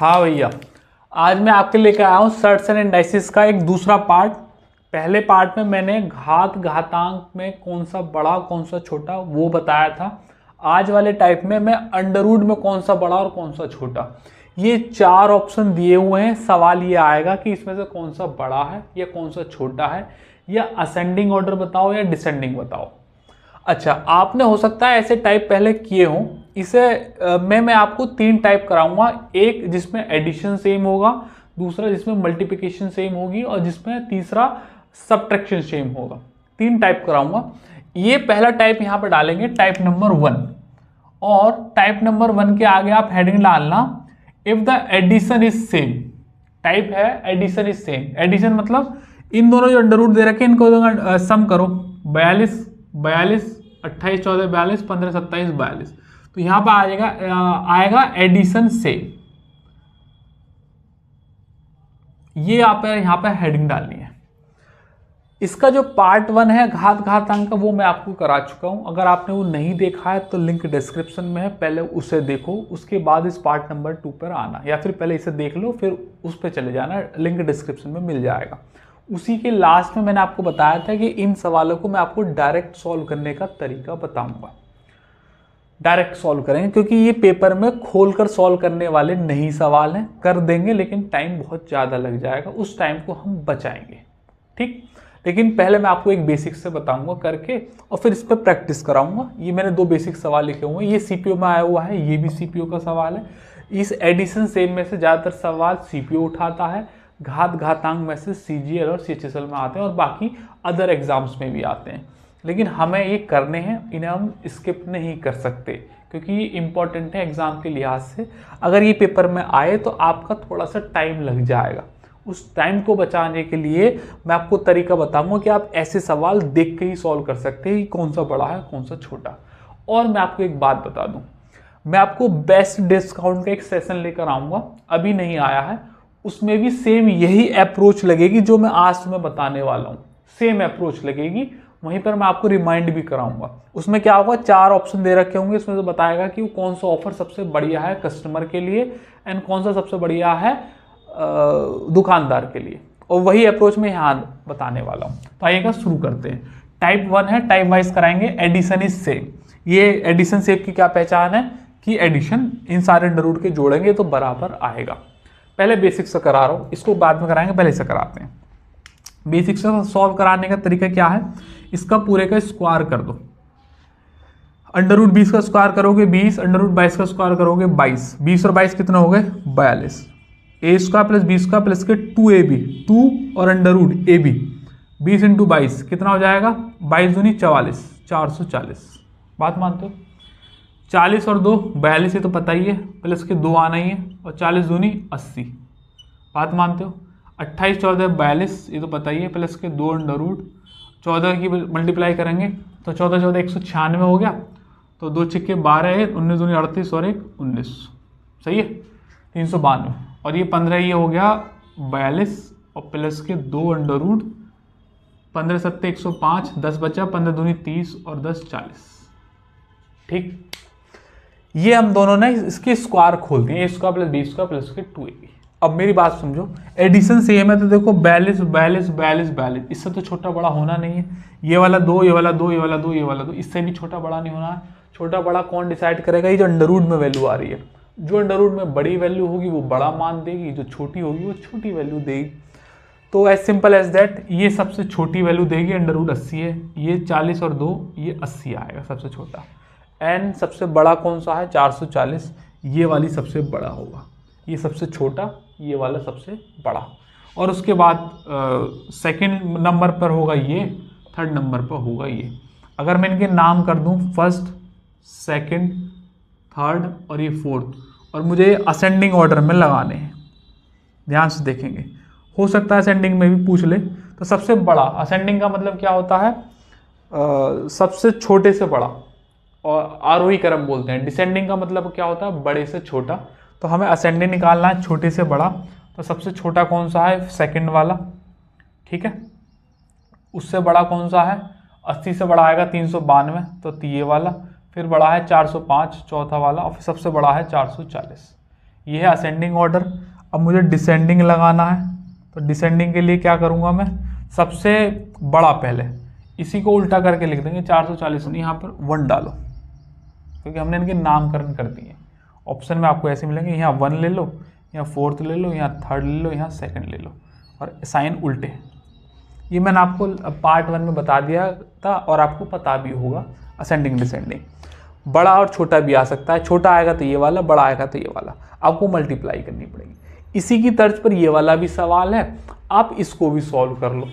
हाँ भैया, आज मैं आपके लेकर आया हूँ सर्ट्स एंड इंडाइसिस का एक दूसरा पार्ट। पहले पार्ट में मैंने घात घातांक में कौन सा बड़ा कौन सा छोटा वो बताया था। आज वाले टाइप में मैं अंडरवुड में कौन सा बड़ा और कौन सा छोटा, ये 4 ऑप्शन दिए हुए हैं। सवाल ये आएगा कि इसमें से कौन सा बड़ा है या कौन सा छोटा है, या असेंडिंग ऑर्डर बताओ या डिसेंडिंग बताओ। अच्छा, आपने हो सकता है ऐसे टाइप पहले किए हों। इसे मैं आपको 3 टाइप कराऊंगा। एक जिसमें एडिशन सेम होगा, दूसरा जिसमें मल्टीप्लिकेशन सेम होगी, और जिसमें तीसरा सबट्रैक्शन सेम होगा। 3 टाइप कराऊंगा। ये पहला टाइप यहाँ पर डालेंगे, टाइप नंबर 1। और टाइप नंबर 1 के आगे आप हेडिंग डालना if the addition is same. Type है एडिशन इज सेम। एडिशन मतलब इन दोनों जो अंडर रूट दे रखे हैं इनको सम करो। 42 42 28 14 42 15 27 42। तो यहां पर आएगा एडिशन से। ये आप यहां पर हेडिंग डालनी है। इसका जो पार्ट 1 है घात घातांक का, वो मैं आपको करा चुका हूं। अगर आपने वो नहीं देखा है तो लिंक डिस्क्रिप्शन में है, पहले उसे देखो, उसके बाद इस पार्ट नंबर 2 पर आना, या फिर पहले इसे देख लो फिर उस पर चले जाना। लिंक डिस्क्रिप्शन में मिल जाएगा। उसी के लास्ट में मैंने आपको बताया था कि इन सवालों को मैं आपको डायरेक्ट सॉल्व करने का तरीका बताऊंगा। डायरेक्ट सॉल्व करेंगे क्योंकि ये पेपर में खोलकर सॉल्व करने वाले नहीं सवाल हैं। कर देंगे लेकिन टाइम बहुत ज़्यादा लग जाएगा, उस टाइम को हम बचाएंगे। ठीक, लेकिन पहले मैं आपको एक बेसिक से बताऊंगा करके, और फिर इस पर प्रैक्टिस कराऊंगा। ये मैंने 2 बेसिक सवाल लिखे हुए हैं। ये सीपीओ में आया हुआ है, ये भी सीपीओ का सवाल है। इस एडिशन सेम में से ज़्यादातर सवाल सीपीओ उठाता है। घात घातांक में से सीजीएल और सीएचएसएल में आते हैं, और बाकी अदर एग्जाम्स में भी आते हैं। लेकिन हमें ये करने हैं, इन्हें हम स्किप नहीं कर सकते क्योंकि ये इंपॉर्टेंट है एग्जाम के लिहाज से। अगर ये पेपर में आए तो आपका थोड़ा सा टाइम लग जाएगा। उस टाइम को बचाने के लिए मैं आपको तरीका बताऊंगा कि आप ऐसे सवाल देख के ही सॉल्व कर सकते हैं कि कौन सा बड़ा है कौन सा छोटा। और मैं आपको एक बात बता दूं, मैं आपको बेस्ट डिस्काउंट का एक सेशन लेकर आऊँगा, अभी नहीं आया है। उसमें भी सेम यही अप्रोच लगेगी जो मैं आज तुम्हें बताने वाला हूँ। सेम अप्रोच लगेगी, वहीं पर मैं आपको रिमाइंड भी कराऊंगा। उसमें क्या होगा, 4 ऑप्शन दे रखे होंगे। इसमें तो बताएगा कि वो कौन सा ऑफर सबसे बढ़िया है कस्टमर के लिए एंड कौन सा सबसे बढ़िया है दुकानदार के लिए, और वही अप्रोच में यहाँ बताने वाला हूँ। तो आइएगा शुरू करते हैं। टाइप 1 है, टाइप वाइज कराएंगे। Addition is same. ये एडिशन सेम की क्या पहचान है कि एडिशन इन सारे अंडर रूट के जोड़ेंगे तो बराबर आएगा। पहले बेसिक से करा रहा हूँ, इसको बाद में कराएंगे, पहले से कराते हैं। बेसिक से सॉल्व कराने का तरीका क्या है, इसका पूरे का स्क्वायर कर दो। अंडर रूट 20 का स्क्वायर करोगे 20, अंडर रूट 22 का स्क्वायर करोगे 22। 20 और 22 कितना हो गए 42। A square plus b square plus के 2ab, 2 और अंडर रूट ए बी। 20 × 22 कितना हो जाएगा, 22 दूनी 44, 440। बात मानते हो? 40 और 2 42, ये तो पता ही है, प्लस के 2 आना ही है, और 40 दूनी 80। बात मानते हो? 28 14 42, ये तो पता ही है, प्लस के 2 अंडर रूट 14 की मल्टीप्लाई करेंगे तो 14 14 196 हो गया। तो 2 छिक्के 12 है, 19 दूनी 38 और 1 19, सही है, 392। और ये 15 ये हो गया 42, और प्लस के 2 अंडर रूट 15 7 105, 10 बचा, 15 दूनी 30 और 10 40। ठीक, ये हम दोनों ने इसके स्क्वायर खोल दिए, a square plus b square plus के 2ab। अब मेरी बात समझो, एडिशन सेम है तो देखो 42 42 42 42, इससे तो छोटा बड़ा होना नहीं है। ये वाला 2, ये वाला 2, ये वाला 2, ये वाला 2, इससे भी छोटा बड़ा नहीं होना है। छोटा बड़ा कौन डिसाइड करेगा, ये जो अंडर रूट में वैल्यू आ रही है। जो अंडर रूट में बड़ी वैल्यू होगी वो बड़ा मान देगी, जो छोटी होगी वो छोटी वैल्यू देगी। तो एज सिंपल एज दैट, ये सबसे छोटी वैल्यू देगी, अंडर रूट 80 है, ये 40 और 2 ये 80 आएगा सबसे छोटा। एंड सबसे बड़ा कौन सा है 440, ये वाली सबसे बड़ा होगा, ये सबसे छोटा, ये वाला सबसे बड़ा। और उसके बाद सेकंड नंबर पर होगा ये, थर्ड नंबर पर होगा ये। अगर मैं इनके नाम कर दूं फर्स्ट, सेकंड, थर्ड और ये फोर्थ, और मुझे असेंडिंग ऑर्डर में लगाने हैं, ध्यान से देखेंगे। हो सकता है असेंडिंग में भी पूछ ले। तो सबसे बड़ा, असेंडिंग का मतलब क्या होता है, सबसे छोटे से बड़ा, और आरोही क्रम बोलते हैं। डिसेंडिंग का मतलब क्या होता है, बड़े से छोटा। तो हमें असेंडिंग निकालना है, छोटे से बड़ा। तो सबसे छोटा कौन सा है, सेकंड वाला, ठीक है। उससे बड़ा कौन सा है, 80 से बड़ा आएगा 392, तो ये वाला। फिर बड़ा है 405, चौथा वाला, और फिर सबसे बड़ा है 440। ये है असेंडिंग ऑर्डर। अब मुझे डिसेंडिंग लगाना है, तो डिसेंडिंग के लिए क्या करूँगा मैं, सबसे बड़ा पहले, इसी को उल्टा करके लिख देंगे 440, यहाँ पर 1 डालो क्योंकि हमने इनके नामकरण कर दिए। ऑप्शन में आपको ऐसे मिलेंगे, यहाँ 1 ले लो, यहाँ 4th ले लो, यहाँ 3rd ले लो, यहाँ 2nd ले लो, और साइन उल्टे। ये मैंने आपको पार्ट 1 में बता दिया था और आपको पता भी होगा। असेंडिंग डिसेंडिंग बड़ा और छोटा भी आ सकता है, छोटा आएगा तो ये वाला, बड़ा आएगा तो ये वाला, आपको मल्टीप्लाई करनी पड़ेगी। इसी की तर्ज पर ये वाला भी सवाल है, आप इसको भी सॉल्व कर लो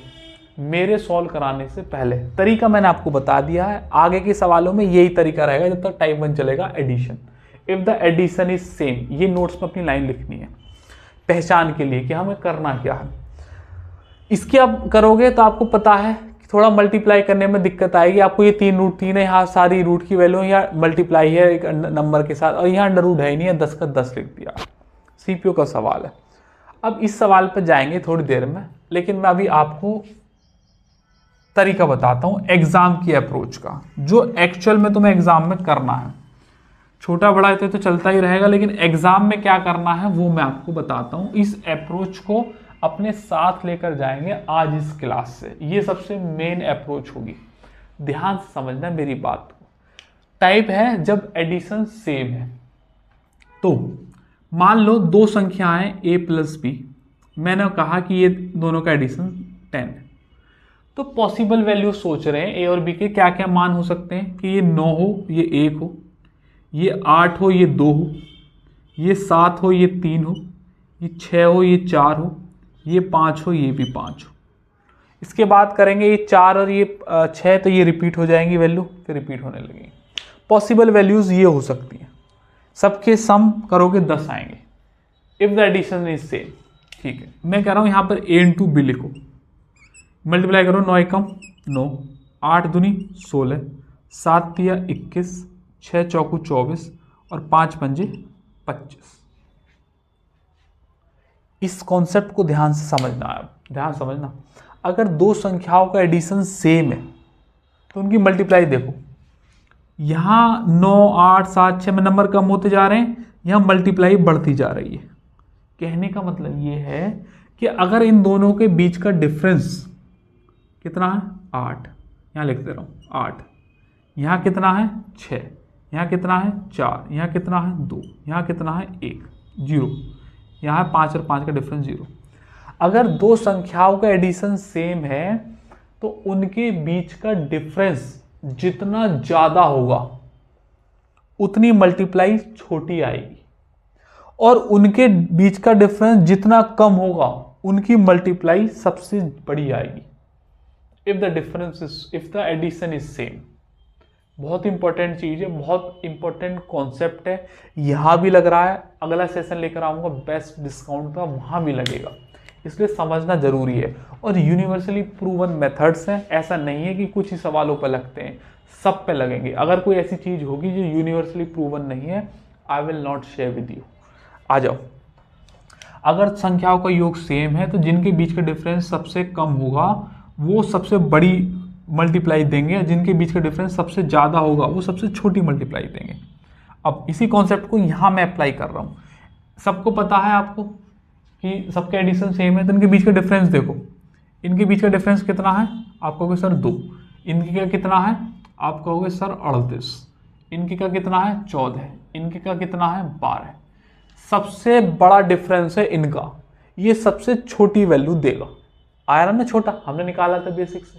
मेरे सॉल्व कराने से पहले। तरीका मैंने आपको बता दिया है, आगे के सवालों में यही तरीका रहेगा जब तक टाइप 1 चलेगा, addition. If the addition is same, ये नोट्स में अपनी लाइन लिखनी है पहचान के लिए कि हमें करना क्या है। इसके आप करोगे तो आपको पता है कि थोड़ा मल्टीप्लाई करने में दिक्कत आएगी। आपको ये 3 रूट 3 है, यहाँ सारी रूट की वैल्यू यहाँ मल्टीप्लाई है एक नंबर के साथ, और यहाँ अंडर रूट है ही नहीं है, 10 का 10 लिख दिया। सीपीयू का सवाल है। अब इस सवाल पर जाएंगे थोड़ी देर में, लेकिन मैं अभी आपको तरीका बताता हूँ एग्जाम की अप्रोच का, जो एक्चुअल में तुम्हें एग्जाम में करना है। छोटा बड़ा तो चलता ही रहेगा, लेकिन एग्जाम में क्या करना है वो मैं आपको बताता हूँ। इस अप्रोच को अपने साथ लेकर जाएंगे आज इस क्लास से, ये सबसे मेन अप्रोच होगी। ध्यान से समझना मेरी बात को। टाइप है जब एडिशन सेम है, तो मान लो 2 संख्याएं a प्लस b, मैंने कहा कि ये दोनों का एडिशन 10 है, तो पॉसिबल वैल्यू सोच रहे हैं a और b के क्या क्या मान हो सकते हैं कि ये 9 हो, ये 1 हो, ये 8 हो, ये 2 हो, ये 7 हो, ये 3 हो, ये 6 हो, ये 4 हो, ये 5 हो, ये भी 5 हो। इसके बाद करेंगे ये 4 और ये 6, तो ये रिपीट हो जाएंगी वैल्यू, फिर रिपीट होने लगेंगी। पॉसिबल वैल्यूज ये हो सकती हैं, सबके सम करोगे 10 आएंगे if the addition is same. ठीक है, मैं कह रहा हूँ यहाँ पर a इंटू बी लिखो, मल्टीप्लाई करो, 9 एकम 9, 8 दूनी 16, 7 तिया 21, 6 चौकू 24 और 5 पंजे 25। इस कॉन्सेप्ट को ध्यान से समझना है। ध्यान समझना, अगर 2 संख्याओं का एडिशन सेम है तो उनकी मल्टीप्लाई देखो, यहाँ 9 8 7 6 में नंबर कम होते जा रहे हैं, यहाँ मल्टीप्लाई बढ़ती जा रही है। कहने का मतलब ये है कि अगर इन दोनों के बीच का डिफरेंस कितना है 8, यहाँ लिख दे रहा हूँ 8, यहाँ कितना है 6, यहाँ कितना है 4, यहाँ कितना है 2, यहाँ कितना है 1, 0, यहाँ है 5 और 5 का डिफरेंस 0। अगर 2 संख्याओं का एडिशन सेम है तो उनके बीच का डिफरेंस जितना ज़्यादा होगा उतनी मल्टीप्लाई छोटी आएगी, और उनके बीच का डिफरेंस जितना कम होगा उनकी मल्टीप्लाई सबसे बड़ी आएगी। If the addition is same, बहुत इंपॉर्टेंट चीज़ है, बहुत इंपॉर्टेंट कॉन्सेप्ट है। यहाँ भी लग रहा है, अगला सेशन लेकर आऊँगा बेस्ट डिस्काउंट का, वहाँ भी लगेगा, इसलिए समझना जरूरी है। और यूनिवर्सली प्रूवन मेथड्स हैं, ऐसा नहीं है कि कुछ ही सवालों पर लगते हैं, सब पे लगेंगे। अगर कोई ऐसी चीज़ होगी जो यूनिवर्सली प्रूवन नहीं है, I will not share with you. आ जाओ, अगर संख्याओं का योग सेम है तो जिनके बीच का डिफरेंस सबसे कम होगा वो सबसे बड़ी मल्टीप्लाई देंगे, जिनके बीच का डिफरेंस सबसे ज़्यादा होगा वो सबसे छोटी मल्टीप्लाई देंगे। अब इसी कॉन्सेप्ट को यहाँ मैं अप्लाई कर रहा हूँ। सबको पता है आपको कि सबके एडिशन सेम है, तो इनके बीच का डिफरेंस देखो, इनके बीच का डिफरेंस कितना है, आप कहोगे सर 2, इनके का कितना है, आप कहोगे सर 38, इनके का कितना है 14, इनके का कितना है 12। सबसे बड़ा डिफरेंस है इनका, ये सबसे छोटी वैल्यू देगा। आया ना छोटा, हमने निकाला था बेसिक से,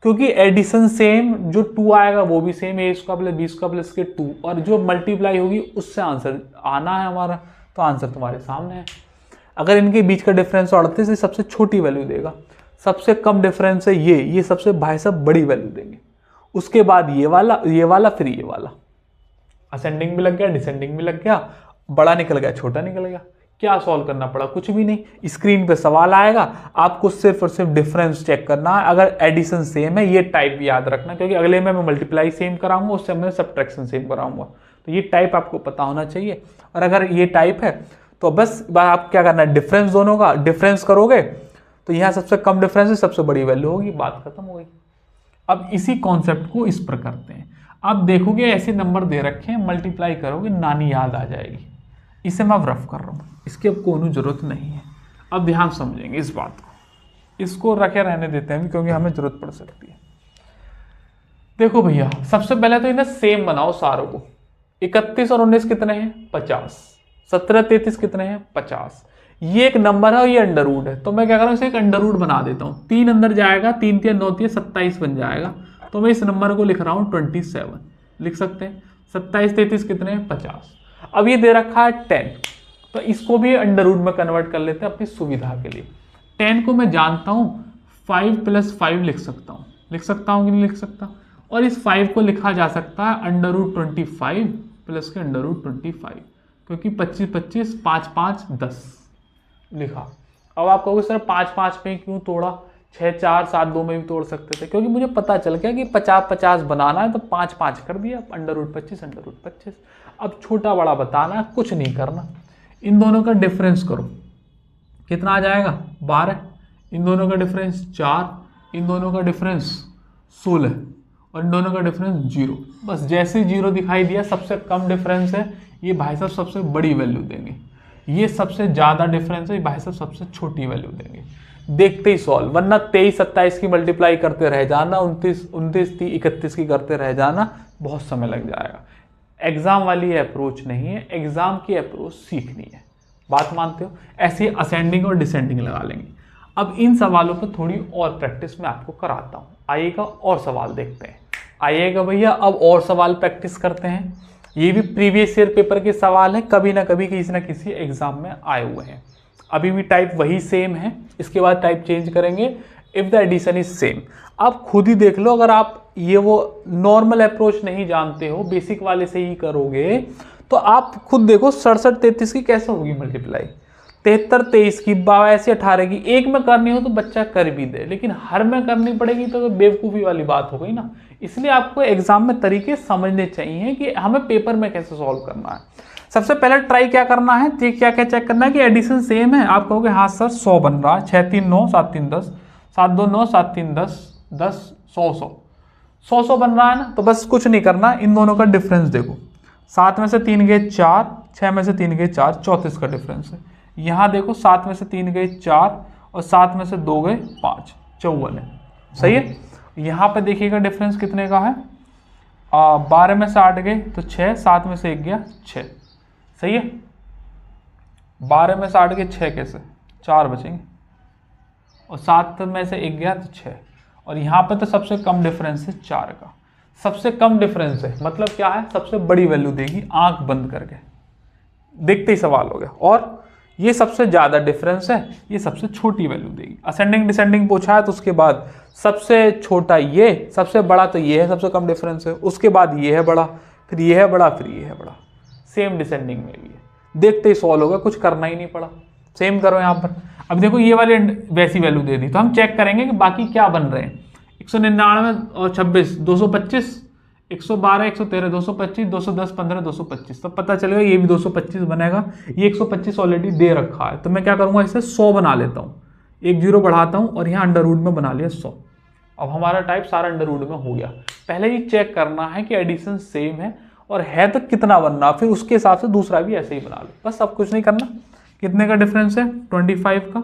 क्योंकि एडिशन सेम, जो 2 आएगा वो भी same, a square plus b square plus के 2, और जो मल्टीप्लाई होगी उससे आंसर आना है हमारा, तो आंसर तुम्हारे सामने है। अगर इनके बीच का डिफरेंस 38 है, सबसे छोटी वैल्यू देगा। सबसे कम डिफरेंस है ये सबसे भाई साहब बड़ी वैल्यू देंगे। उसके बाद ये वाला, फिर ये वाला। असेंडिंग भी लग गया, डिसेंडिंग भी लग गया, बड़ा निकल गया, छोटा निकल गया। क्या सॉल्व करना पड़ा, कुछ भी नहीं। स्क्रीन पे सवाल आएगा, आपको सिर्फ और सिर्फ डिफरेंस चेक करना है। अगर एडिशन सेम है, ये टाइप याद रखना, क्योंकि अगले में मैं मल्टीप्लाई सेम कराऊंगा, उससे मैं सब्ट्रैक्शन सेम कराऊंगा, तो ये टाइप आपको पता होना चाहिए। और अगर ये टाइप है तो बस आप क्या करना है, डिफरेंस दोनों का डिफरेंस करोगे तो यहाँ सबसे कम डिफरेंस है, सबसे बड़ी वैल्यू होगी, बात खत्म हो गई। अब इसी कॉन्सेप्ट को इस पर करते हैं। आप देखोगे ऐसे नंबर दे रखे हैं, मल्टीप्लाई करोगे नानी याद आ जाएगी। इसे मैं अब रफ कर रहा हूँ, इसकी अब कोई जरूरत नहीं है। अब ध्यान समझेंगे इस बात को, इसको रखे रहने देते हैं क्योंकि हमें जरूरत पड़ सकती है। देखो भैया, सबसे पहले तो इन्हें सेम बनाओ सारों को। 31 और 19 कितने हैं? 50। 17 33 कितने हैं? 50। ये एक नंबर है और ये अंडर रूट है, तो मैं क्या कर रहा हूँ, इसे एक अंडर रूट बना देता हूँ। 3 अंदर जाएगा, 3 3 9 3 27 बन जाएगा। तो मैं इस नंबर को लिख रहा हूँ 27, लिख सकते हैं। 27 33 कितने हैं? 50। अब ये दे रखा है 10, तो इसको भी अंडर रूट में कन्वर्ट कर लेते हैं अपनी सुविधा के लिए। 10 को मैं जानता हूँ 5 + 5 लिख सकता हूँ, लिख सकता हूँ कि नहीं लिख सकता? और इस 5 को लिखा जा सकता है अंडर रूट 25 प्लस के अंडर रूट 25, क्योंकि 25 25 5 5 10 लिखा। अब आप कहोगे सर 5 5 में क्यों तोड़ा, 6 4 7 2 में भी तोड़ सकते थे, क्योंकि मुझे पता चल गया कि 50 50 बनाना है तो 5 5 कर दिया, अंडर रूट 25 अंडर रूट 25। अब छोटा बड़ा बताना है, कुछ नहीं करना, इन दोनों का डिफरेंस करो, कितना आ जाएगा? 12। इन दोनों का डिफरेंस 4, इन दोनों का डिफरेंस 16 और इन दोनों का डिफरेंस 0। बस जैसे 0 दिखाई दिया सबसे कम डिफरेंस है, ये भाई साहब सबसे बड़ी वैल्यू देंगे। ये सबसे ज़्यादा डिफरेंस है, भाई साहब सबसे छोटी वैल्यू देंगे। देखते ही सॉल्व, वरना 23 27 की मल्टीप्लाई करते रह जाना, 29 29 31 की करते रह जाना, बहुत समय लग जाएगा। एग्जाम वाली अप्रोच नहीं है, एग्जाम की अप्रोच सीखनी है। बात मानते हो? ऐसे असेंडिंग और डिसेंडिंग लगा लेंगे। अब इन सवालों पर थोड़ी और प्रैक्टिस मैं आपको कराता हूँ। आइएगा और सवाल देखते हैं। आइएगा भैया, अब और सवाल प्रैक्टिस करते हैं। ये भी प्रीवियस ईयर पेपर के सवाल है, कभी ना कभी किसी ना किसी एग्जाम में आए हुए हैं। अभी भी टाइप वही सेम है, इसके बाद टाइप चेंज करेंगे। If the addition is same, आप खुद ही देख लो। अगर आप ये वो नॉर्मल अप्रोच नहीं जानते हो, बेसिक वाले से ही करोगे, तो आप खुद देखो 67 33 की कैसे होगी मल्टीप्लाई, 73 23 की, 82 18 की। एक में करनी हो तो बच्चा कर भी दे, लेकिन हर में करनी पड़ेगी तो बेवकूफ़ी वाली बात हो गई ना। इसलिए आपको एग्जाम में तरीके समझने चाहिए कि हमें पेपर में कैसे सॉल्व करना है। सबसे पहले ट्राई क्या करना है, क्या क्या चेक करना है कि एडिशन सेम है। आप कहोगे हाँ सर 100 बन रहा है, 6 3 9 7 3 10, 7 2 9 7 3 10 10 100 100 100 बन रहा है ना। तो बस कुछ नहीं करना, इन दोनों का डिफरेंस देखो। 7 में से 3 गए 4, 6 में से 3 गए 4, 34 का डिफरेंस है। यहाँ देखो 7 में से 3 गए 4 और 7 में से 2 गए 5, 54 है। सही है। यहाँ पे देखिएगा डिफरेंस कितने का है, 12 में से 8 गए तो 6, 7 में से 1 गया 6। सही है। 12 में से 8 गए 6 कैसे, 4 बचेंगे, और 7 में से 1 गया तो 6। और यहाँ पे तो सबसे कम डिफरेंस है 4 का, सबसे कम डिफरेंस है, मतलब क्या है, सबसे बड़ी वैल्यू देगी आंख बंद करके। देखते ही सवाल हो गया। और ये सबसे ज़्यादा डिफरेंस है, ये सबसे छोटी वैल्यू देगी। असेंडिंग डिसेंडिंग पूछा है तो उसके बाद सबसे छोटा ये, सबसे बड़ा तो ये है, सबसे कम डिफरेंस है, उसके बाद ये है बड़ा, फिर ये है बड़ा, फिर ये है बड़ा। सेम डिसेंडिंग में भी है। देखते ही सॉल्व होगा, कुछ करना ही नहीं पड़ा। सेम करो यहाँ पर। अब देखो ये वाली वैसी वैल्यू दे दी, तो हम चेक करेंगे कि बाकी क्या बन रहे हैं। 199 और 26 225, 112 113 225, 210 15 225, तो पता चलेगा ये भी 225 बनेगा। ये 125 ऑलरेडी दे रखा है, तो मैं क्या करूँगा, इसे 100 बना लेता हूँ, एक जीरो बढ़ाता हूँ और यहाँ अंडर रूट में बना लिया 100। अब हमारा टाइप सारा अंडर रूट में हो गया। पहले ये चेक करना है कि एडिशन सेम है, और है तो कितना बनना, फिर उसके हिसाब से दूसरा भी ऐसे ही बना लो। बस अब कुछ नहीं करना। कितने का डिफरेंस है? 25 का।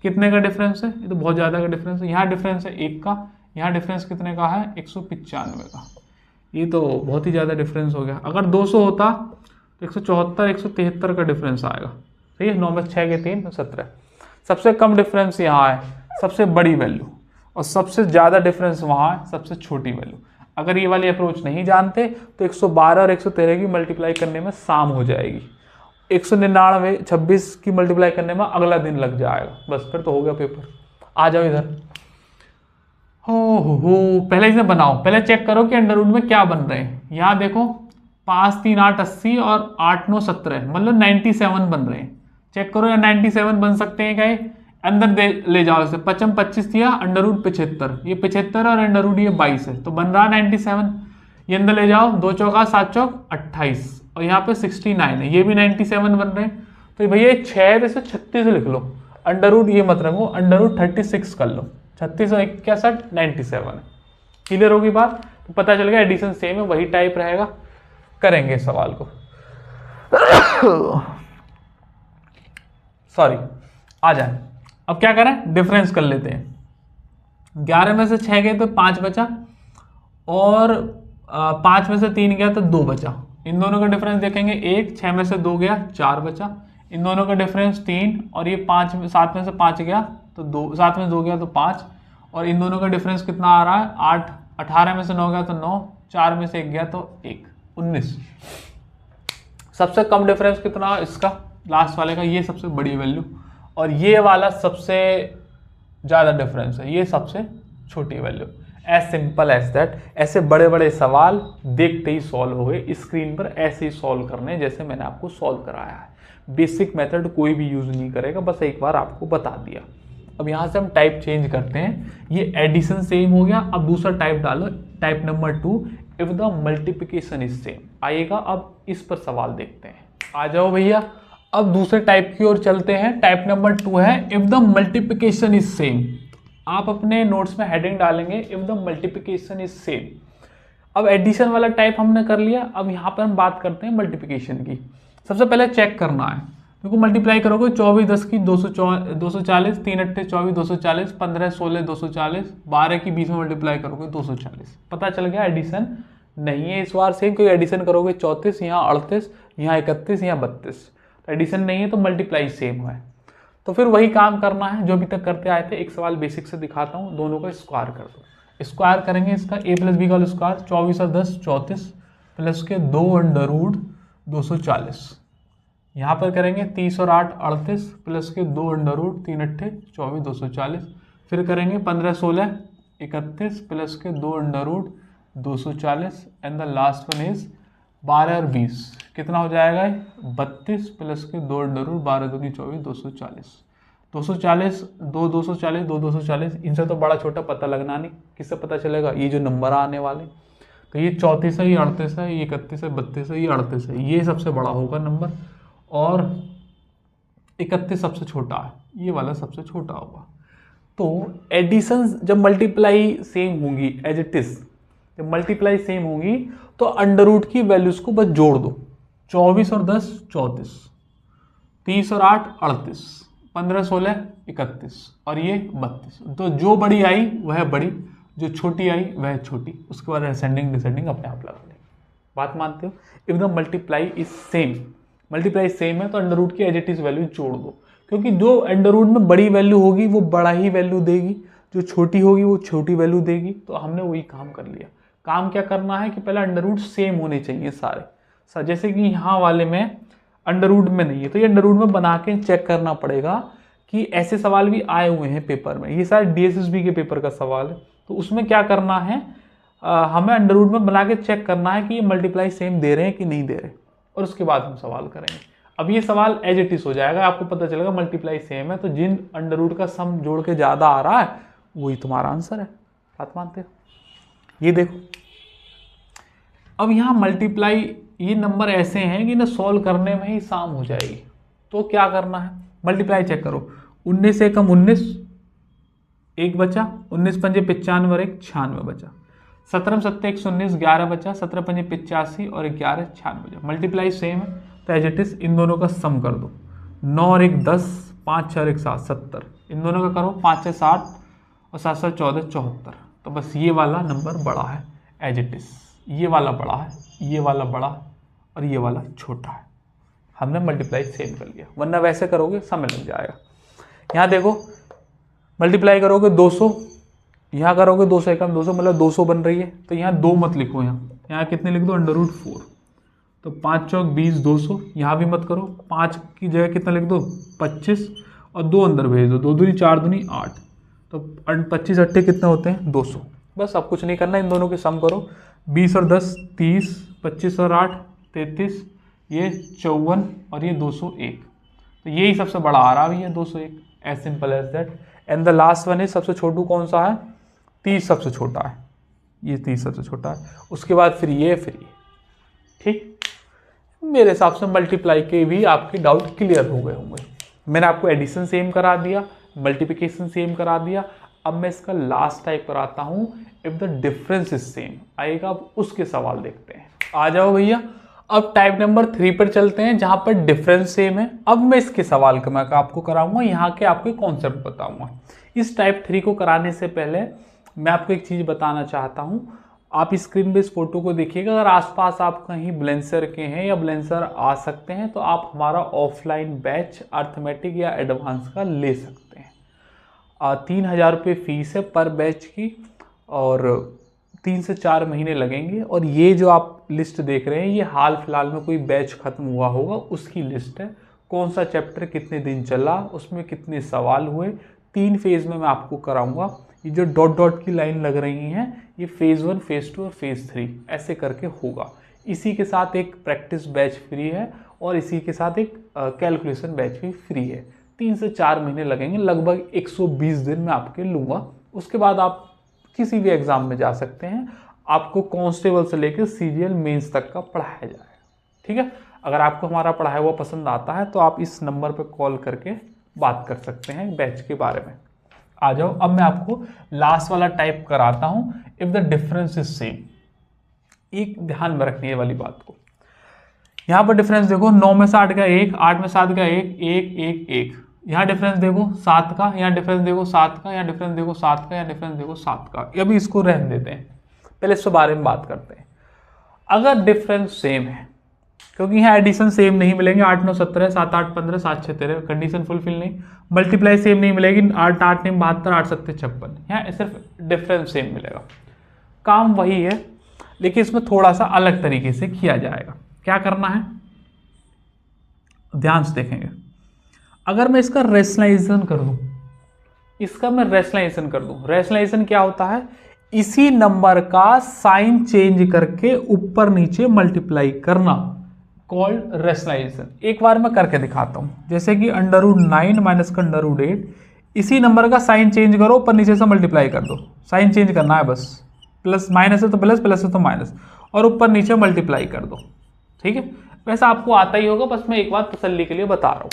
कितने का डिफरेंस है? ये तो बहुत ज़्यादा का डिफरेंस है। यहाँ डिफरेंस है 1 का, यहाँ डिफरेंस कितने का है? 195 का। ये तो बहुत ही ज़्यादा डिफरेंस हो गया। अगर 200 होता तो 174 173 का डिफरेंस आएगा। सही है। 9 में 6 के 3 17। सबसे कम डिफरेंस यहाँ है, सबसे बड़ी वैल्यू, और सबसे ज़्यादा डिफरेंस वहाँ है, सबसे छोटी वैल्यू। अगर ये वाली अप्रोच नहीं जानते तो 112 और 113 की मल्टीप्लाई करने में शाम हो जाएगी, 199 26 की मल्टीप्लाई करने में अगला दिन लग जाएगा। बस फिर तो हो गया पेपर। आ जाओ इधर। हो पहले इसे बनाओ, पहले चेक करो कि अंडर रूट में क्या बन रहे हैं। यहाँ देखो 5 3 8 80 और 8 9 17, मतलब 97 बन रहे हैं। चेक करो या 97 बन सकते हैं क्या? अंदर ले जाओ इसे। 55 25 दिया, अंडर रूट 75, ये 75 और अंडर रूट ये 22 है, तो बन रहा 97। ये अंदर ले जाओ, 2 चौका 7 चौक 28, और यहाँ पे 69 है, ये भी 97 बन रहे हैं। तो भैया 6 है तो इसे 36 लिख लो, अंडर रूट ये मत रखो, अंडर रूट 36 कर लो। 36 और 61 97 है। क्लियर होगी बात? तो पता चल गया एडिशन सेम है, वही टाइप रहेगा। करेंगे सवाल को। सॉरी आ जाए। अब क्या करें, डिफरेंस कर लेते हैं। 11 में से 6 गए तो 5 बचा, और 5 में से 3 गया तो 2 बचा। इन दोनों का डिफरेंस देखेंगे 1, 6 में से 2 गया 4 बचा। इन दोनों का डिफरेंस 3, और ये 7 में से 5 गया तो 2, 7 में 2 गया तो 5, और इन दोनों का डिफरेंस कितना आ रहा है 8। 18 में से 9 गया तो 9, 4 में से 1 गया तो 1, 19। सबसे कम डिफरेंस कितना इसका, लास्ट वाले का, ये सबसे बड़ी वैल्यू, और ये वाला सबसे ज़्यादा डिफरेंस है, ये सबसे छोटी value. As simple as that. ऐसे बड़े बड़े सवाल देखते ही सॉल्व हो गए, स्क्रीन पर ऐसे ही सॉल्व करने जैसे मैंने आपको सॉल्व कराया है। बेसिक मेथड कोई भी यूज़ नहीं करेगा, बस एक बार आपको बता दिया। अब यहाँ से हम टाइप चेंज करते हैं, ये एडिशन सेम हो गया। अब दूसरा टाइप डालो, type number 2, if the multiplication is same आएगा। अब इस पर सवाल देखते हैं, आ जाओ भैया। अब दूसरे टाइप की ओर चलते हैं। टाइप नंबर 2 है if the multiplication is same. आप अपने नोट्स में हेडिंग डालेंगे if the multiplication is same. अब एडिशन वाला टाइप हमने कर लिया, अब यहाँ पर हम बात करते हैं मल्टीप्लिकेशन की। सबसे पहले चेक करना है, देखो मल्टीप्लाई करोगे 24 10 की 240, 3 8 24 240, 15 16 240, 12 की 20 में मल्टीप्लाई करोगे 240। पता चल गया एडिशन नहीं है इस बार सेम, क्योंकि एडिशन करोगे 34, यहाँ 38, यहाँ 31, यहाँ 32, तो एडिशन नहीं है तो मल्टीप्लाई सेम है। तो फिर वही काम करना है जो अभी तक करते आए थे। एक सवाल बेसिक से दिखाता हूँ, दोनों का स्क्वायर कर दो। स्क्वायर करेंगे इसका a + b का स्क्वायर, 24 और 10 34, प्लस के 2 √ 240। यहाँ पर करेंगे 30 और 8 38, प्लस के 2 √ 3 8 24 240। फिर करेंगे 15 16 31, प्लस के 2 √ 240, and the last one is 12 और 20 कितना हो जाएगा 32, प्लस के 2 √ 12 दूनी 24 240। 240 2 240 2 240, इनसे तो बड़ा छोटा पता लगना नहीं, किससे पता चलेगा, ये जो नंबर आने वाले, तो ये 34 है, ये 38 है, ये 31 है, 32 है, ये 38 है, ये सबसे बड़ा होगा नंबर, और 31 सबसे छोटा है, ये वाला सबसे छोटा होगा। तो एडिशन जब मल्टीप्लाई सेम होंगी एज इट इज, जब मल्टीप्लाई सेम होंगी तो अंडर की वैल्यूज को बस जोड़ दो। 24 और 10 34, 30 और 8 38, 15 16 31, और ये 32। तो जो बड़ी आई वह बड़ी, जो छोटी आई वह छोटी, उसके बाद असेंडिंग डिसेंडिंग अपने आप लगा लेंगे। बात मानते हो? If the multiply is same, multiply same है तो अंडर की एज इट इज वैल्यू जोड़ दो, क्योंकि जो अंडर में बड़ी वैल्यू होगी वो बड़ा ही वैल्यू देगी, जो छोटी होगी वो छोटी वैल्यू देगी। तो हमने वही काम कर लिया। काम क्या करना है कि पहले अंडर सेम होने चाहिए सारे। जैसे कि यहाँ वाले में अंडर में नहीं है, तो ये अंडर में बना के चेक करना पड़ेगा कि ऐसे सवाल भी आए हुए हैं पेपर में। ये सारे DSSB के पेपर का सवाल है, तो उसमें क्या करना है, हमें अंडर में बना के चेक करना है कि ये मल्टीप्लाई सेम दे रहे हैं कि नहीं दे रहे, और उसके बाद हम सवाल करेंगे। अब ये सवाल एज इट इज हो जाएगा, आपको पता चलेगा मल्टीप्लाई सेम है, तो जिन अंडर का सम जोड़ के ज़्यादा आ रहा है वही तुम्हारा आंसर है। बात मानते हो? ये देखो, अब यहाँ मल्टीप्लाई, ये नंबर ऐसे हैं कि ना सॉल्व करने में ही शाम हो जाएगी। तो क्या करना है, मल्टीप्लाई चेक करो। 19 से कम 19, 1 बचा, 19 पंजे 95 और 1 96 बचा, 17 7 119, 11 बचा, 17 पंजे 85 और 11 96 बचा। मल्टीप्लाई सेम है तो एज इट इज इन दोनों का सम कर दो। 9 और 1 10, 5 6 और 1 7 70, इन दोनों का करो, 5 6 60 और 7 7 14 74। तो बस ये वाला नंबर बड़ा है एज इट इज, ये वाला बड़ा है, ये वाला बड़ा और ये वाला छोटा है। हमने मल्टीप्लाई सेम कर लिया, वरना वैसे करोगे समय लग जाएगा। यहाँ देखो, मल्टीप्लाई करोगे 200, यहाँ करोगे 200 एकम 200, मतलब 200 बन रही है, तो यहाँ 2 मत लिखो, यहाँ कितने लिख दो √4, तो 5 चौक 20 200, यहाँ भी मत करो, 5 की जगह कितना लिख दो 25, और 2 अंदर भेज दो, 2 दूनी 4 दूनी 8, तो 25 8 कितने होते हैं 200। बस अब कुछ नहीं करना, इन दोनों के सम करो। 20 और 10 30, 25 और 8 33, ये 54 और ये 201, तो यही सबसे बड़ा आ रहा है 201। As simple as that. And the last one is, सबसे छोटू कौन सा है, 30 सबसे छोटा है, ये 30 सबसे छोटा है, उसके बाद फिर ये ठीक। मेरे हिसाब से मल्टीप्लाई के भी आपके डाउट क्लियर हो गए होंगे। मैंने आपको एडिशन सेम करा दिया, मल्टीप्लिकेशन सेम करा दिया। अब मैं इसका लास्ट टाइप कराता हूँ, if the difference is same आएगा। अब उसके सवाल देखते हैं, आ जाओ भैया। अब टाइप नंबर 3 पर चलते हैं जहां पर डिफरेंस सेम है। अब मैं इसके सवाल का मैं आपको कराऊंगा, यहाँ के आपके कॉन्सेप्ट बताऊंगा। इस टाइप 3 को कराने से पहले मैं आपको एक चीज़ बताना चाहता हूँ। आप स्क्रीन पे इस फोटो को देखिएगा, अगर आसपास आप कहीं ब्लेंसर के हैं या ब्लेंसर आ सकते हैं तो आप हमारा ऑफलाइन बैच अर्थमेटिक या एडवांस का ले सकते हैं। 3,000 रुपये फीस है पर बैच की और 3 से 4 महीने लगेंगे। और ये जो आप लिस्ट देख रहे हैं ये हाल फिलहाल में कोई बैच ख़त्म हुआ होगा उसकी लिस्ट है। कौन सा चैप्टर कितने दिन चला, उसमें कितने सवाल हुए, 3 फेज़ में मैं आपको कराऊंगा। ये जो डॉट डॉट की लाइन लग रही हैं ये फेज़ 1, फेज़ 2 और फेज़ 3 ऐसे करके होगा। इसी के साथ एक प्रैक्टिस बैच फ्री है और इसी के साथ एक कैलकुलेशन बैच भी फ्री है। 3 से 4 महीने लगेंगे, लगभग 120 दिन मैं आपके लूँगा। उसके बाद आप किसी भी एग्ज़ाम में जा सकते हैं। आपको कांस्टेबल से लेकर सीजीएल मेंस तक का पढ़ाया जाएगा। ठीक है, अगर आपको हमारा पढ़ाया हुआ पसंद आता है तो आप इस नंबर पर कॉल करके बात कर सकते हैं बैच के बारे में। आ जाओ, अब मैं आपको लास्ट वाला टाइप कराता हूं, if the difference is same. एक ध्यान में रखनी है वाली बात को। यहां पर डिफरेंस देखो, 9 में से 8 का 1, 8 में 7 का 1, 1 1 1। यहाँ डिफरेंस देखो 7 का, यहाँ डिफरेंस देखो 7 का, यहाँ डिफरेंस देखो 7 का, यहाँ डिफरेंस देखो 7 का। अभी इसको रहने देते हैं, पहले इसके बारे में बात करते हैं। अगर डिफरेंस सेम है, क्योंकि यहाँ एडिशन सेम नहीं मिलेंगे, 8 9 17, 7 8 15, 7 6 13, कंडीशन फुलफिल नहीं। मल्टीप्लाई सेम नहीं मिलेगी, 8 8 9 72, 8 7 56। यहाँ सिर्फ डिफरेंस सेम मिलेगा। काम वही है लेकिन इसमें थोड़ा सा अलग तरीके से किया जाएगा। क्या करना है ध्यान से देखेंगे। अगर मैं इसका रेशनलाइजेशन कर दूं, इसका मैं रेशनलाइजेशन कर दूं, रेशनलाइजेशन क्या होता है, इसी नंबर का साइन चेंज करके ऊपर नीचे मल्टीप्लाई करना, कॉल्ड रेशनलाइजेशन। एक बार मैं करके दिखाता हूं, जैसे कि √9 माइनस का √8, इसी नंबर का साइन चेंज करो, ऊपर नीचे से मल्टीप्लाई कर दो। साइन चेंज करना है बस, प्लस माइनस है तो प्लस, प्लस है तो माइनस, और ऊपर नीचे मल्टीप्लाई कर दो। ठीक है, वैसा आपको आता ही होगा, बस मैं एक बार तसल्ली के लिए बता रहा हूं।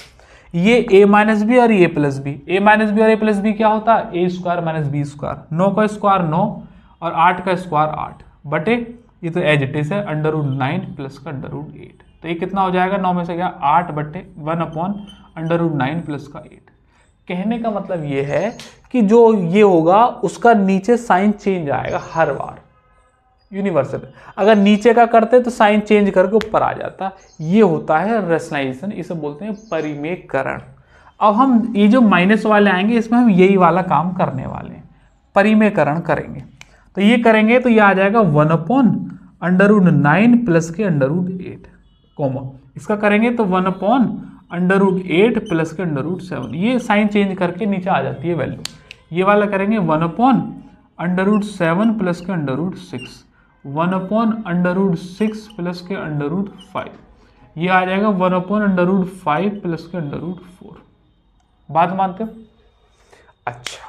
ये a माइनस बी और ये plus b, a minus b और a प्लस बी क्या होता है, a square minus b square. 9 का स्क्वायर 9 और 8 का स्क्वायर 8 बटे, ये तो एज इट इज है, √9 प्लस का √8। तो ये कितना हो जाएगा, 9 में से गया 8 बटे 1/√9 प्लस का 8। कहने का मतलब ये है कि जो ये होगा उसका नीचे साइन चेंज आएगा हर बार, यूनिवर्सल। अगर नीचे का करते तो साइन चेंज करके ऊपर आ जाता। ये होता है रेशनलाइजेशन, इसे बोलते हैं परिमेयकरण। अब हम ये जो माइनस वाले आएंगे इसमें हम यही वाला काम करने वाले हैं, परिमेयकरण करेंगे। तो ये करेंगे तो ये आ जाएगा 1/√9 प्लस के √8, कॉमा इसका करेंगे तो 1/√8 प्लस के √7। ये साइन चेंज करके नीचे आ जाती है वैल्यू। ये वाला करेंगे 1/√7 प्लस के √6, 1/√6 प्लस के √5। ये आ जाएगा 1/√5 प्लस के √4। बात मानते हो? अच्छा,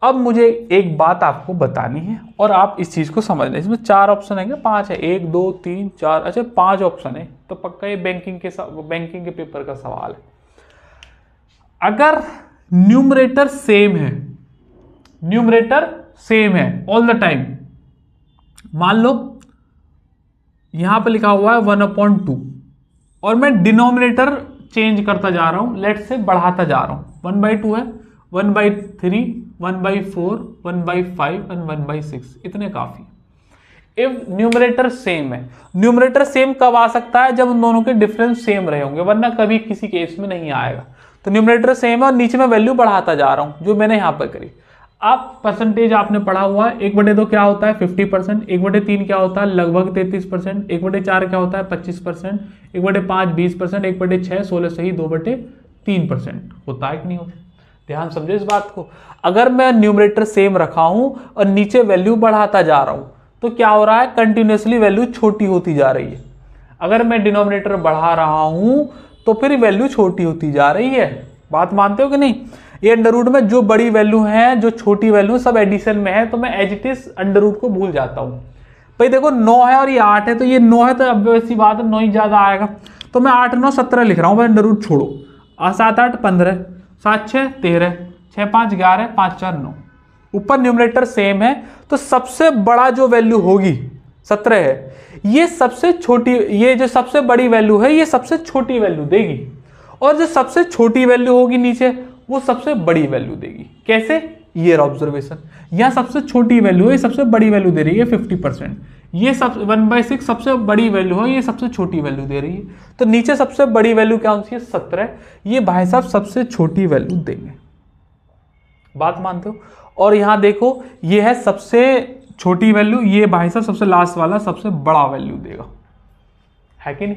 अब मुझे एक बात आपको बतानी है और आप इस चीज को समझना। इसमें 4 ऑप्शन है, 5 है, 1 2 3 4, अच्छा 5 ऑप्शन है, तो पक्का ये बैंकिंग के पेपर का सवाल है। अगर न्यूमरेटर सेम है, न्यूमरेटर सेम है ऑल द टाइम, मान लो यहां पे लिखा हुआ है 1/2 और मैं डिनोमिनेटर चेंज करता जा रहा हूं, लेट से बढ़ाता जा रहा हूं, 1/2 है, 1/3, 1/4, 1/5 और 1/6, इतने काफी। इफ न्यूमरेटर सेम है, न्यूमरेटर सेम कब आ सकता है, जब उन दोनों के डिफरेंस सेम रहे होंगे, वरना कभी किसी केस में नहीं आएगा। तो न्यूमरेटर सेम है और नीचे मैं वैल्यू बढ़ाता जा रहा हूं, जो मैंने यहां पर करी। आप परसेंटेज आपने पढ़ा हुआ है, 1/2 क्या होता है 50%, 1/3 क्या होता है लगभग 33%, 1/4 क्या होता है 25%, 1/5 20%, 1/6 16 सही 2/3% होता है कि नहीं होता। ध्यान समझो इस बात को। अगर मैं न्यूमरेटर सेम रखा हूं और नीचे वैल्यू बढ़ाता जा रहा हूं तो क्या हो रहा है, कंटिन्यूसली वैल्यू छोटी होती जा रही है। अगर मैं डिनोमिनेटर बढ़ा रहा हूं तो फिर वैल्यू छोटी होती जा रही है। बात मानते हो कि नहीं? ये अंडर रूट में जो बड़ी वैल्यू है, जो छोटी वैल्यू सब एडिशन में है, तो मैं as it is under root को भूल जाता हूं। भाई देखो 9 है और ये 8 है, तो ये 9 है तो अब वैसी बात है 9 ही ज्यादा आएगा, तो मैं 8 9 17 लिख रहा हूं भाई, अंडर रूट छोड़ो। 7 8 15, 7 6 13, 6 5 11, 5 4 9। ऊपर न्यूमरेटर सेम है तो सबसे बड़ा जो वैल्यू होगी 17 है, ये सबसे छोटी, ये जो सबसे बड़ी वैल्यू है ये सबसे छोटी वैल्यू देगी, और जो सबसे छोटी वैल्यू होगी नीचे वो सबसे बड़ी वैल्यू देगी। कैसे? ये ऑब्जर्वेशन, यहाँ सबसे छोटी वैल्यू है, सबसे बड़ी वैल्यू दे रही है 50%, ये सब 1/6 सबसे बड़ी वैल्यू है, ये सबसे छोटी वैल्यू दे रही है। तो नीचे सबसे बड़ी वैल्यू क्या होती है? 17। ये भाई साहब सबसे छोटी वैल्यू देंगे, बात मानते हो? और यहाँ देखो ये है सबसे छोटी वैल्यू, ये भाई साहब सबसे लास्ट वाला सबसे बड़ा वैल्यू देगा, है कि नहीं?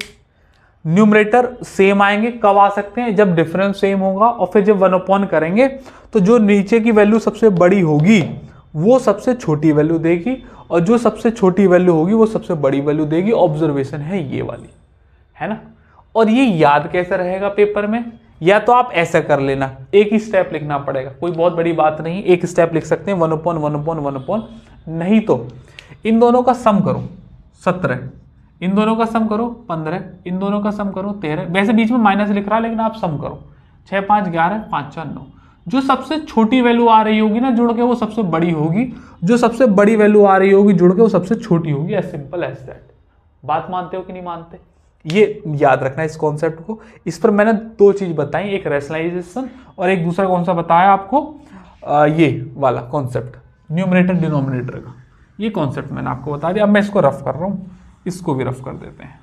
न्यूमरेटर सेम आएंगे, कब आ सकते हैं? जब डिफरेंस सेम होगा, और फिर जब 1/n करेंगे तो जो नीचे की वैल्यू सबसे बड़ी होगी वो सबसे छोटी वैल्यू देगी, और जो सबसे छोटी वैल्यू होगी वो सबसे बड़ी वैल्यू देगी। ऑब्जर्वेशन है ये वाली, है ना? और ये याद कैसे रहेगा पेपर में? या तो आप ऐसा कर लेना, एक ही स्टेप लिखना पड़ेगा, कोई बहुत बड़ी बात नहीं, एक स्टेप लिख सकते हैं 1/1/1/1, नहीं तो इन दोनों का सम करो 17, इन दोनों का सम करो 15, इन दोनों का सम करो 13। वैसे बीच में माइनस लिख रहा है लेकिन आप सम करो, 6 5 11 5 4 9। जो सबसे छोटी वैल्यू आ रही होगी ना जुड़ के वो सबसे बड़ी होगी, जो सबसे बड़ी वैल्यू आ रही होगी जुड़ के वो सबसे छोटी होगी। As simple as that. बात मानते हो कि नहीं मानते? ये याद रखना इस कॉन्सेप्ट को। इस पर मैंने 2 चीज बताई, एक रैशनलाइजेशन और एक दूसरा कौन सा बताया आपको, ये वाला कॉन्सेप्ट न्यूमरेटर डिनोमिनेटर का, ये कॉन्सेप्ट मैंने आपको बता दिया। अब मैं इसको रफ कर रहा हूं, इसको भी रफ कर देते हैं।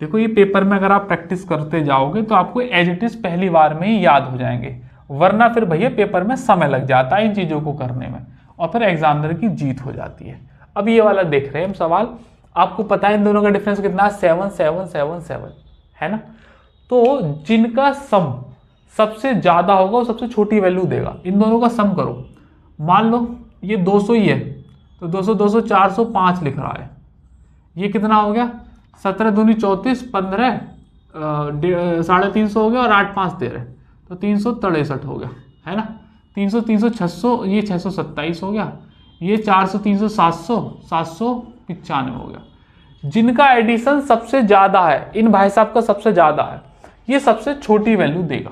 देखो ये पेपर में अगर आप प्रैक्टिस करते जाओगे तो आपको एज इट इज पहली बार में ही याद हो जाएंगे, वरना फिर भैया पेपर में समय लग जाता है इन चीजों को करने में, और फिर एग्जामिनर की जीत हो जाती है। अब ये वाला देख रहे हैं हम सवाल, आपको पता है इन दोनों का डिफरेंस कितना है? 7 7 7 7, है ना? तो जिनका सम सबसे ज्यादा होगा वो सबसे छोटी वैल्यू देगा। इन दोनों का सम करो, मान लो ये 200 ही है तो 200 200 405 लिख रहा है, ये कितना हो गया? 17 दूनी 34, 15 350 हो गया, और 8 5 13 तो 363 हो गया, है ना? 300 300 600, ये 627 हो गया, ये 400 300 700 795 हो गया। जिनका एडिशन सबसे ज्यादा है, इन भाई साहब का सबसे ज्यादा है, ये सबसे छोटी वैल्यू देगा,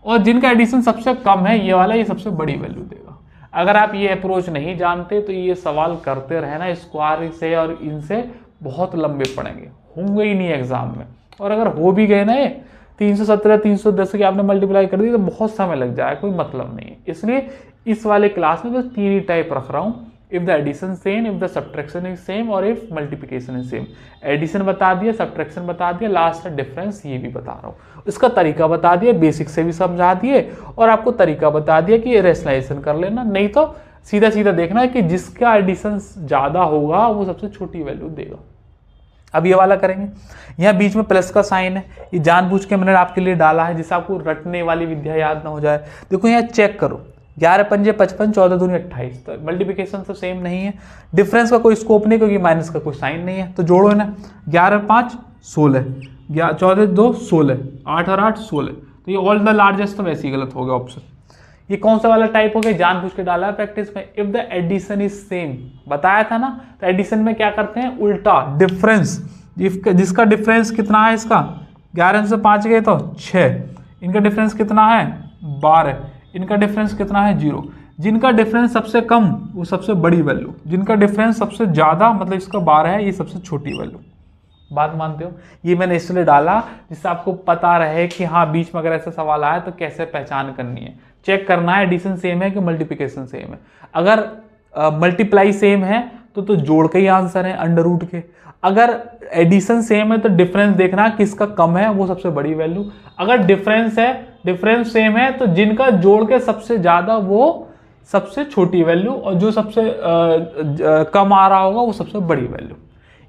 और जिनका एडिशन सबसे कम है ये वाला, ये सबसे बड़ी वैल्यू देगा। अगर आप ये अप्रोच नहीं जानते तो ये सवाल करते रहना, स्क्वायर से और इनसे बहुत लंबे पड़ेंगे, होंगे ही नहीं एग्जाम में। और अगर हो भी गए ना ये 317 310 की आपने मल्टीप्लाई कर दी तो बहुत समय लग जाएगा, कोई मतलब नहीं है। इसलिए इस वाले क्लास में बस 3 ही टाइप रख रहा हूँ, if the addition same, if the subtraction is same, और if multiplication is same. Addition बता दिया, सब्ट्रैक्शन बता दिया, लास्ट है डिफरेंस, ये भी बता रहा हूँ। इसका तरीका बता दिया, बेसिक से भी समझा दिए, और आपको तरीका बता दिया कि रेशनलाइजेशन कर लेना, नहीं तो सीधा सीधा देखना है कि जिसका एडिशन ज्यादा होगा वो सबसे छोटी वैल्यू देगा। अब ये वाला करेंगे, यहाँ बीच में प्लस का साइन है, ये जानबूझ के मैंने आपके लिए डाला है जिससे आपको रटने वाली विद्या याद ना हो जाए। देखो यहाँ चेक करो, 11 पंजे 55, 14 दूनी 28, तो मल्टीप्लिकेशन तो सेम नहीं है, डिफरेंस का कोई स्कोप नहीं क्योंकि माइनस का कोई साइन नहीं है, तो जोड़ो ना, 11 5 16, 14 2 16, 8 और 8 16, तो ये ऑल द लार्जेस्ट तो वैसे ही गलत हो गया ऑप्शन। ये कौन सा वाला टाइप हो गया? जानबूझ के डाला है प्रैक्टिस में। If the addition is same, बताया था ना, तो एडिशन में क्या करते हैं? उल्टा डिफरेंस, जिसका डिफरेंस कितना है, इसका 11 से 5 गए तो 6, इनका डिफरेंस कितना है? 12, इनका डिफरेंस कितना है? 0। जिनका डिफरेंस सबसे कम वो सबसे बड़ी वैल्यू, जिनका डिफरेंस सबसे ज्यादा मतलब इसका 12 है, ये सबसे छोटी वैल्यू। बात मानते हो? ये मैंने इसलिए डाला जिससे आपको पता रहे कि हाँ बीच में अगर ऐसा सवाल आया तो कैसे पहचान करनी है, चेक करना है एडिशन सेम है कि मल्टीप्लिकेशन सेम है। अगर मल्टीप्लाई सेम है तो जोड़ के ही आंसर है, अंडर रूट के। अगर एडिशन सेम है तो डिफरेंस देखना किसका कम है, वो सबसे बड़ी वैल्यू। अगर डिफरेंस सेम है तो जिनका जोड़ के सबसे ज्यादा वो सबसे छोटी वैल्यू, और जो सबसे कम आ रहा होगा वो सबसे बड़ी वैल्यू।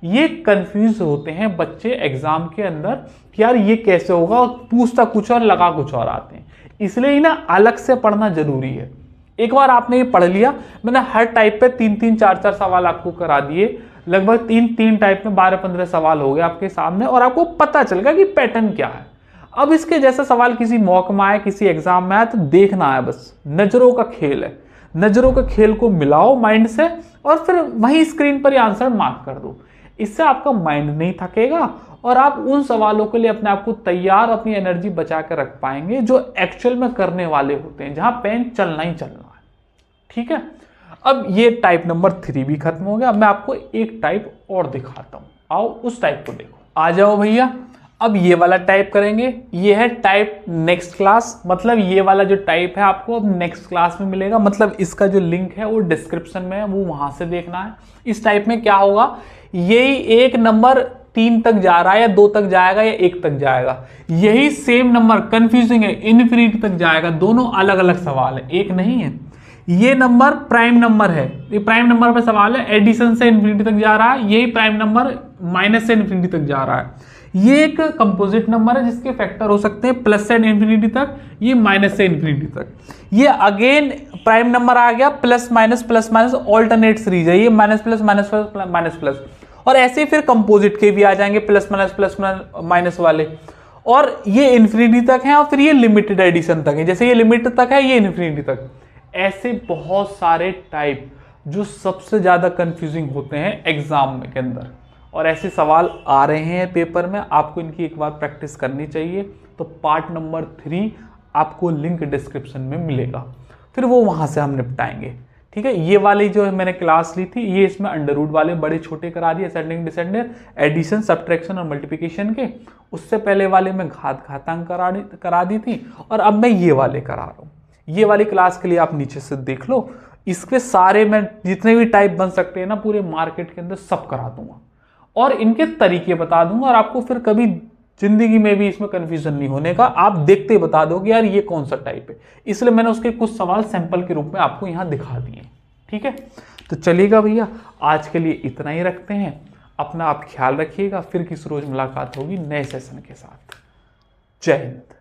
ये कंफ्यूज होते हैं बच्चे एग्जाम के अंदर कि यार ये कैसे होगा, पूछता कुछ और लगा कुछ और आते हैं। इसलिए ही ना अलग से पढ़ना जरूरी है। एक बार आपने ये पढ़ लिया, मैंने हर टाइप पे 3-3 4-4 सवाल आपको करा दिए, लगभग 3 टाइप में 12-15 सवाल हो गए आपके सामने, और आपको पता चल गया कि पैटर्न क्या है। अब इसके जैसा सवाल किसी मॉक में आए, किसी एग्जाम में आए तो देखना है, बस नजरों का खेल है। नजरों के खेल को मिलाओ माइंड से और फिर वही स्क्रीन पर ही आंसर मार्क कर दो। इससे आपका माइंड नहीं थकेगा और आप उन सवालों के लिए अपने आप को तैयार, अपनी एनर्जी बचा कर रख पाएंगे जो एक्चुअल में करने वाले होते हैं, जहां पेन चलना ही चलना है। ठीक है, अब ये टाइप नंबर 3 भी खत्म हो गया। अब मैं आपको एक टाइप और दिखाता हूं, आओ उस टाइप को देखो। आ जाओ भैया, अब ये वाला टाइप करेंगे। ये है टाइप नेक्स्ट क्लास, मतलब ये वाला जो टाइप है आपको अब नेक्स्ट क्लास में मिलेगा, मतलब इसका जो लिंक है वो डिस्क्रिप्शन में है, वो वहां से देखना है। इस टाइप में क्या होगा, यही एक नंबर 3 तक जा रहा है या 2 तक जाएगा या 1 तक जाएगा, यही सेम नंबर कंफ्यूजिंग है इनफिनिटी तक जाएगा। दोनों अलग अलग सवाल है, एक नहीं है। ये नंबर प्राइम नंबर है, ये प्राइम नंबर पे सवाल है, एडिशन से इनफिनिटी तक जा रहा है, यही प्राइम नंबर माइनस से इनफिनिटी तक जा रहा है। ये एक कंपोजिट नंबर है जिसके फैक्टर हो सकते हैं प्लस से इनफिनिटी तक, ये माइनस से इनफिनिटी तक। ये अगेन प्राइम नंबर आ गया, प्लस माइनस ऑल्टरनेट सीरीज है, ये माइनस प्लस माइनस प्लस। और ऐसे फिर कंपोजिट के भी आ जाएंगे प्लस माइनस वाले, और ये इन्फिनिटी तक है, और फिर ये लिमिटेड एडिशन तक है, जैसे ये लिमिट तक है, ये इन्फिनिटी तक। ऐसे बहुत सारे टाइप जो सबसे ज्यादा कंफ्यूजिंग होते हैं एग्जाम के अंदर, और ऐसे सवाल आ रहे हैं पेपर में, आपको इनकी एक बार प्रैक्टिस करनी चाहिए। तो पार्ट नंबर 3 आपको लिंक डिस्क्रिप्शन में मिलेगा, फिर वो वहां से हम निपटाएंगे। ठीक है, ये वाली जो मैंने क्लास ली थी, ये इसमें अंडर रूट वाले बड़े छोटे करा दिए, असेंडिंग डिसेंडिंग, एडिशन सब्ट्रैक्शन और मल्टीप्लिकेशन के। उससे पहले वाले में घातांक करा दी थी, और अब मैं ये वाले करा रहा हूँ। ये वाली क्लास के लिए आप नीचे से देख लो, इसके सारे मैं जितने भी टाइप बन सकते हैं ना पूरे मार्केट के अंदर सब करा दूंगा, और इनके तरीके बता दूंगा, और आपको फिर कभी जिंदगी में भी इसमें कंफ्यूजन नहीं होने का। आप देखते ही बता दो कि यार ये कौन सा टाइप है, इसलिए मैंने उसके कुछ सवाल सैंपल के रूप में आपको यहां दिखा दिए। ठीक है, तो चलिएगा भैया, आज के लिए इतना ही रखते हैं। अपना आप ख्याल रखिएगा, फिर किसी रोज मुलाकात होगी नए सेशन के साथ। जय हिंद।